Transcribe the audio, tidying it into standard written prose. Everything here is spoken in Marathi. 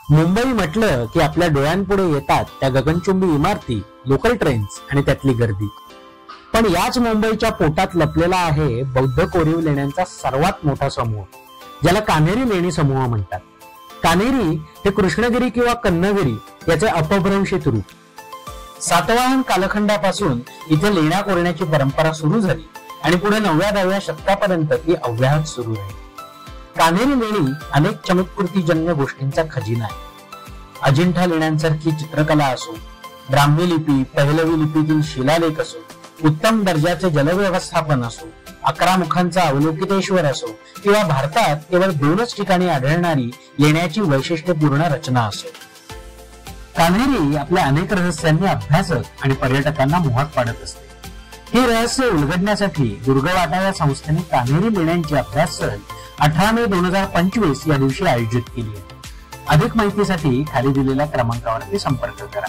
मुंबई म्हटलं की आपल्या डोळ्यांपुढे येतात त्या गगनचुंबी इमारती, लोकल ट्रेन्स आणि त्यातली गर्दी. पण याच मुंबईच्या पोटात लपलेला आहे बौद्ध कोरीव लेण्यांचा सर्वात मोठा समूह, ज्याला कान्हेरी लेणी समूह म्हणतात. कान्हेरी हे कृष्णगिरी किंवा कन्नगिरी याचे अपभ्रंशित रूप. सातवाहन कालखंडापासून इथे लेण्या कोरण्याची परंपरा सुरू झाली आणि पुढे 9व्या-10व्या शतकापर्यंत ती अव्याहत सुरू राहिली. कान्हेरी लेणी अनेक चमत्कृतीजन्य गोष्टींचा खजिना आहे. अजिंठा लेण्यांसारखी चित्रकला असो, ब्राह्मी लिपी, पहलवी लिपीतील शिलालेख असो, उत्तम दर्जाचे जलव्यवस्थापन असो, 11 मुखांचा अवलोकितेश्वर असो किंवा भारतात केवळ 2च ठिकाणी आढळणारी लेण्याची वैशिष्ट्यपूर्ण रचना असो, कान्हेरी आपल्या अनेक रहस्यांनी अभ्यासक आणि पर्यटकांना मोहात पाडत असते. ही रहस्य उलगडण्यासाठी दुर्गवाटा या संस्थेने कान्हेरी लेण्यांची अभ्यास सहल 18 मे 2025 या दिवशी आयोजित केली आहे. अधिक माहितीसाठी खाली दिलेल्या क्रमांकावरती संपर्क करा.